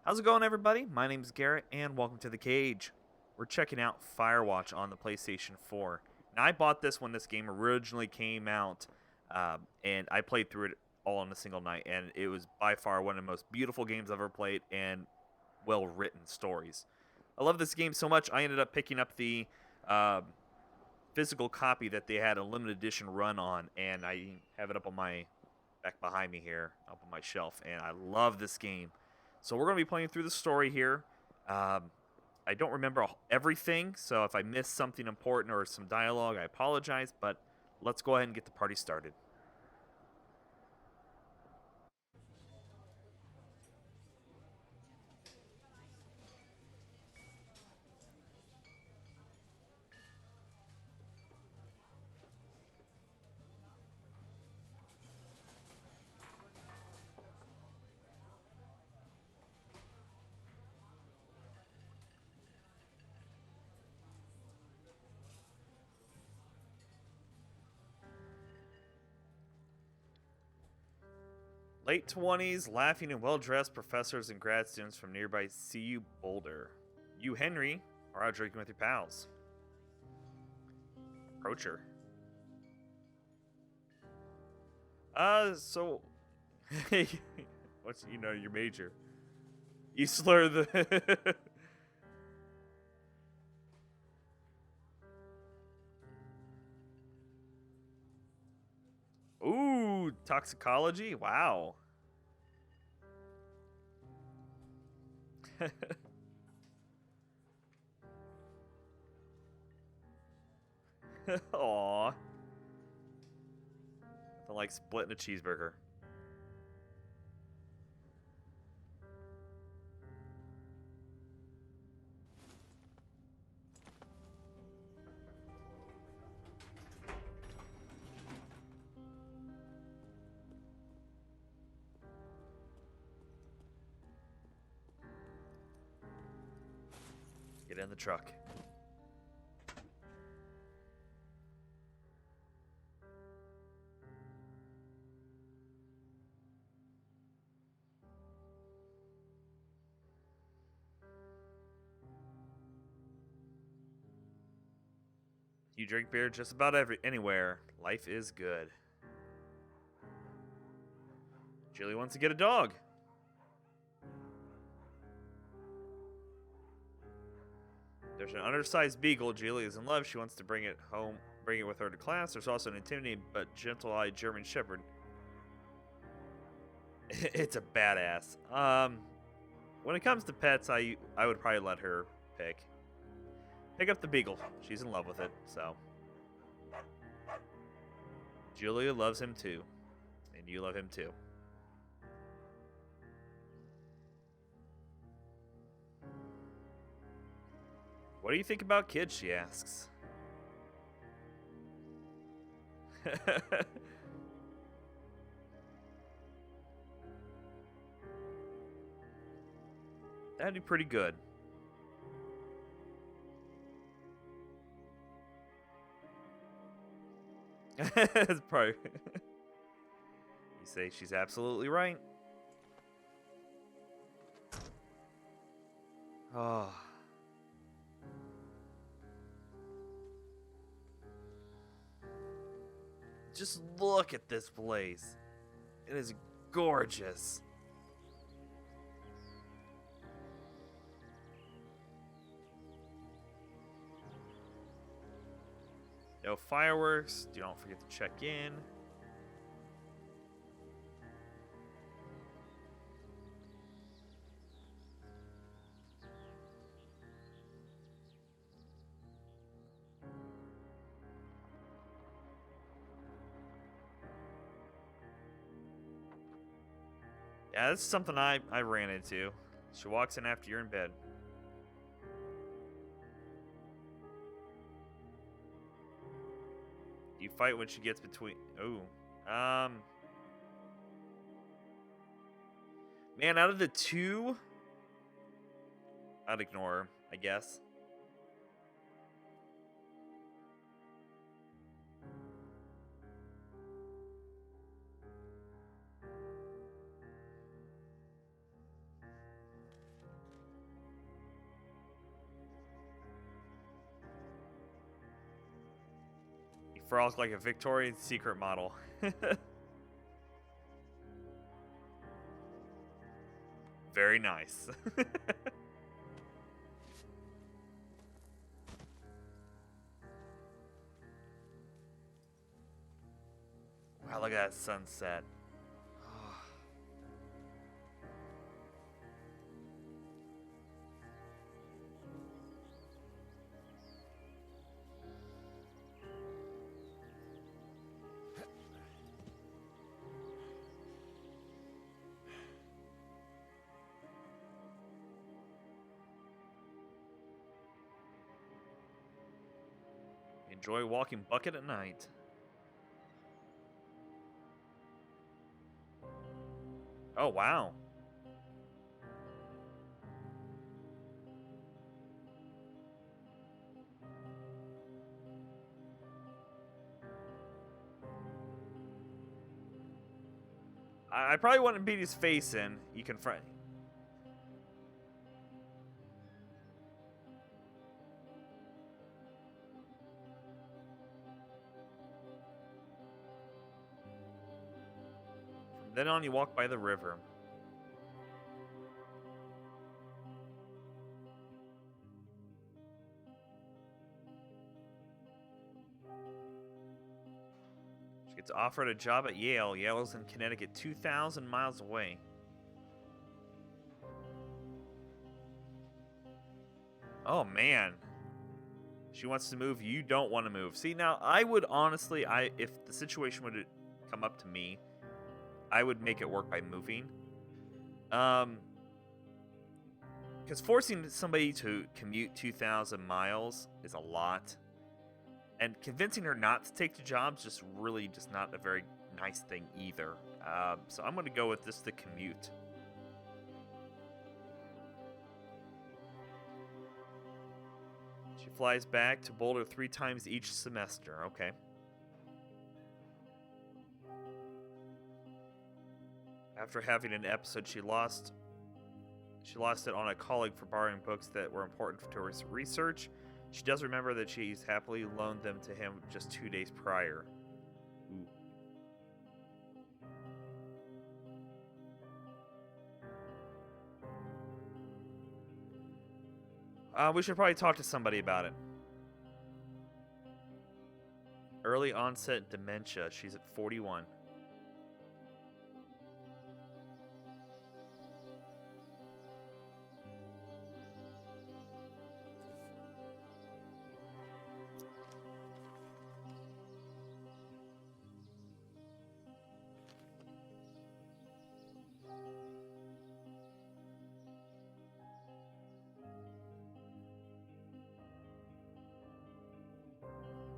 How's it going, everybody? My name is Garrett, and welcome to The Cage. We're checking out Firewatch on the PlayStation 4. Now, I bought this when this game originally came out, and I played through it all in a single night, and it was by far one of the most beautiful games I've ever played, and well-written stories. I love this game so much, I ended up picking up the physical copy that they had a limited edition run on, and I have it up on my back behind me here, up on my shelf, and I love this game. So we're going to be playing through the story here. I don't remember everything, so if I miss something important or some dialogue, I apologize, but let's go ahead and get the party started. Late 20s, laughing and well-dressed professors and grad students from nearby CU Boulder. You, Henry, are out drinking with your pals. Approach her. So... What's, your major? You slur the... Ooh, toxicology? Wow. Aww. Nothing like splitting a cheeseburger. Get in the truck. You drink beer just about anywhere. Life is good. Julie wants to get a dog. There's an undersized beagle. Julie is in love. She wants to bring it home, bring it with her to class. There's also an intimidating but gentle-eyed German Shepherd. It's a badass. When it comes to pets, I would probably let her pick up the beagle. She's in love with it, so. Julia loves him too, and you love him too. What do you think about kids, she asks. That'd be pretty good. That's probably... You say she's absolutely right. Oh... Just look at this place. It is gorgeous. No fireworks. Don't forget to check in. Yeah, this is something I ran into. She walks in after you're in bed. You fight when she gets between... Ooh. Man, out of the two... I'd ignore her, I guess. Frog like a Victorian Secret model. Very nice. Wow, look at that sunset. Enjoy walking bucket at night. Oh, wow. I probably wouldn't beat his face in. You confront. From then on, you walk by the river. She gets offered a job at Yale. Yale's in Connecticut, 2,000 miles away. Oh, man. She wants to move. You don't want to move. See, now, I would honestly, if the situation would come up to me, I would make it work by moving. Because forcing somebody to commute 2,000 miles is a lot. And convincing her not to take the job is just really just not a very nice thing either. So I'm going to go with just the commute. She flies back to Boulder 3 times each semester. Okay. After having an episode she lost it on a colleague for borrowing books that were important to her research. She does remember that she's happily loaned them to him just 2 days prior. Ooh. We should probably talk to somebody about it. Early onset dementia. She's at 41.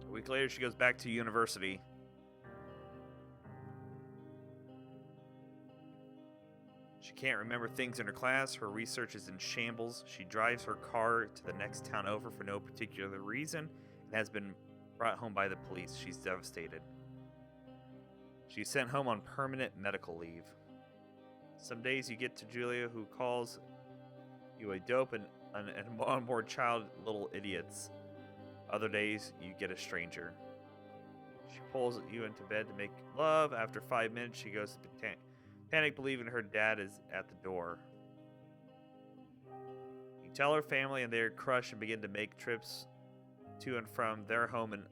A week later, she goes back to university. She can't remember things in her class. Her research is in shambles. She drives her car to the next town over for no particular reason and has been brought home by the police. She's devastated. She's sent home on permanent medical leave. Some days you get to Julia, who calls you a dope and on-board child, little idiots. Other days, you get a stranger. She pulls you into bed to make love. After 5 minutes, she goes to panic, believing her dad is at the door. You tell her family, and they crush and begin to make trips to and from their home in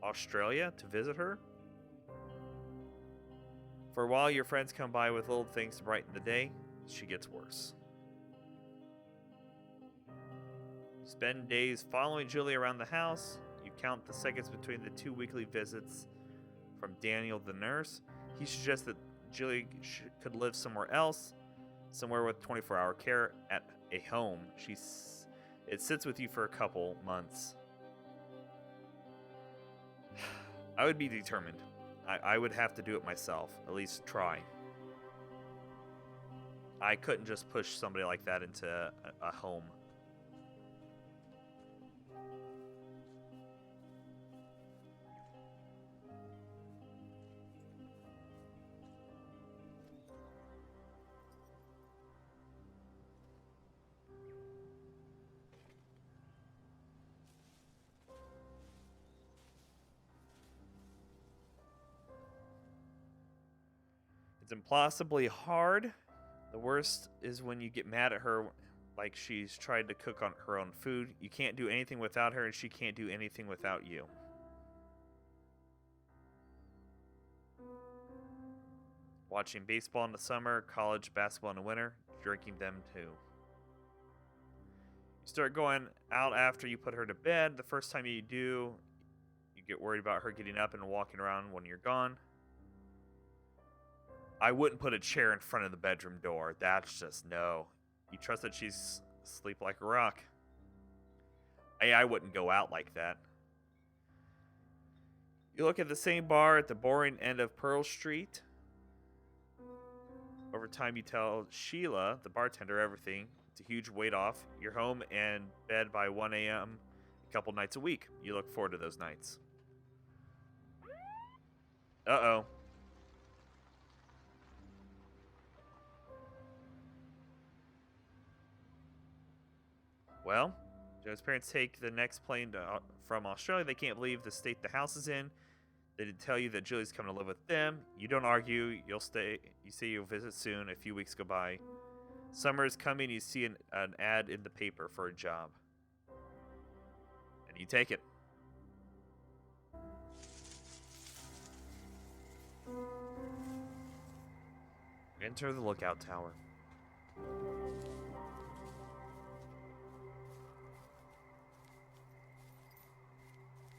Australia to visit her. For a while, your friends come by with little things to brighten the day. She gets worse. Spend days following Julie around the house. You count the seconds between the 2 weekly visits from Daniel the nurse. He suggests that Julie could live somewhere else, somewhere with 24-hour care at a home. It sits with you for a couple months. I would be determined. I would have to do it myself, at least try. I couldn't just push somebody like that into a home. It's impossibly hard. The worst is when you get mad at her like she's tried to cook on her own food. You can't do anything without her, and she can't do anything without you. Watching baseball in the summer, college basketball in the winter, drinking them too. You start going out after you put her to bed. The first time you do, you get worried about her getting up and walking around when you're gone. I wouldn't put a chair in front of the bedroom door. That's just no. You trust that she's asleep like a rock. I wouldn't go out like that. You look at the same bar at the boring end of Pearl Street. Over time, you tell Sheila, the bartender, everything. It's a huge weight off. You're home and bed by 1 a.m. a couple nights a week. You look forward to those nights. Uh-oh. Well, Joe's parents take the next plane from Australia. They can't believe the state the house is in. They did tell you that Julie's coming to live with them. You don't argue. You'll stay. You say you'll visit soon. A few weeks go by. Summer is coming. You see an ad in the paper for a job. And you take it. Enter the lookout tower.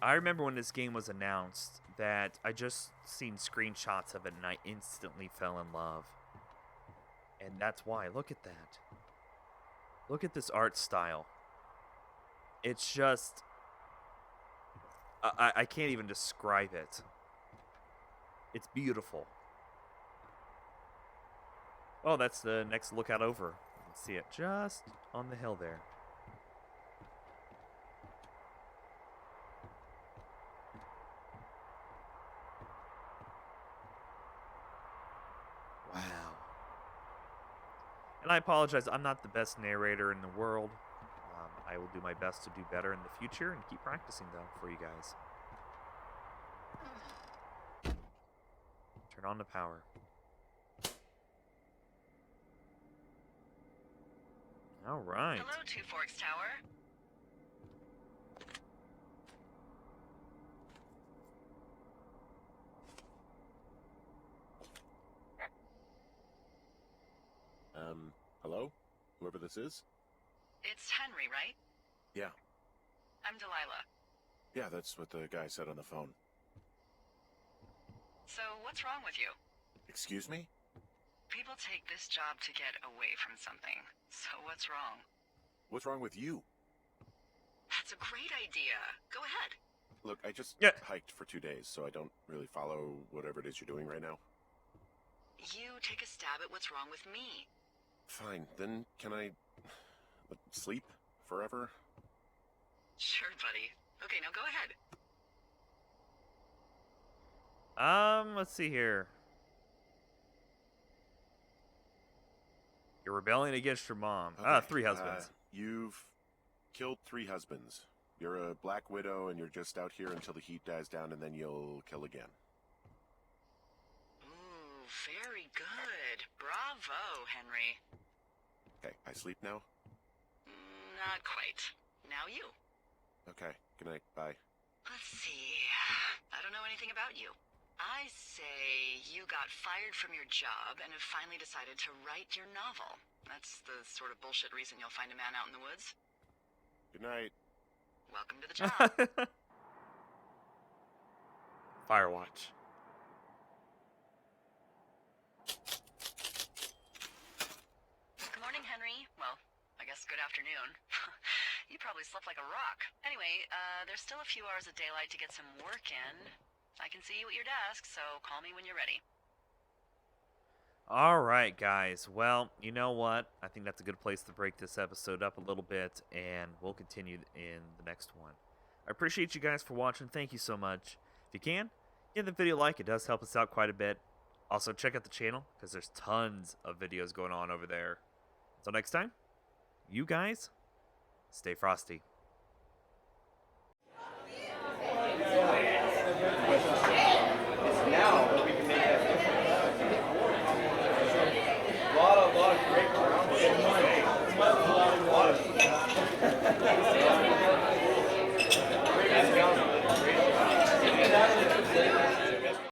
I remember when this game was announced that I just seen screenshots of it and I instantly fell in love. And that's why. Look at that. Look at this art style. It's just... I can't even describe it. It's beautiful. Oh, that's the next lookout over. You can see it just on the hill there. Wow. And I apologize, I'm not the best narrator in the world. I will do my best to do better in the future and keep practicing, though, for you guys. Turn on the power. All right. Hello, Two Forks Tower. Hello? Whoever this is? It's Henry, right? Yeah. I'm Delilah. Yeah, that's what the guy said on the phone. So, what's wrong with you? Excuse me? People take this job to get away from something. So, what's wrong? What's wrong with you? That's a great idea. Go ahead. Look, I just hiked for 2 days, so I don't really follow whatever it is you're doing right now. You take a stab at what's wrong with me. Fine, then can I... sleep? Forever? Sure, buddy. Okay, now go ahead. Let's see here. You're rebelling against your mom. Okay, 3 husbands. You've killed 3 husbands. You're a black widow and you're just out here until the heat dies down and then you'll kill again. Ooh, very good. Bravo, Henry. Okay, I sleep now? Not quite. Now you. Okay, good night, bye. Let's see. I don't know anything about you. I say you got fired from your job and have finally decided to write your novel. That's the sort of bullshit reason you'll find a man out in the woods. Good night. Welcome to the job. Firewatch. Good morning, Henry. Well, I guess good afternoon. You probably slept like a rock. Anyway, there's still a few hours of daylight to get some work in. I can see you at your desk, so call me when you're ready. All right, guys. Well, you know what? I think that's a good place to break this episode up a little bit, and we'll continue in the next one. I appreciate you guys for watching. Thank you so much. If you can, give the video a like. It does help us out quite a bit. Also, check out the channel, because there's tons of videos going on over there. Until next time, you guys, stay frosty.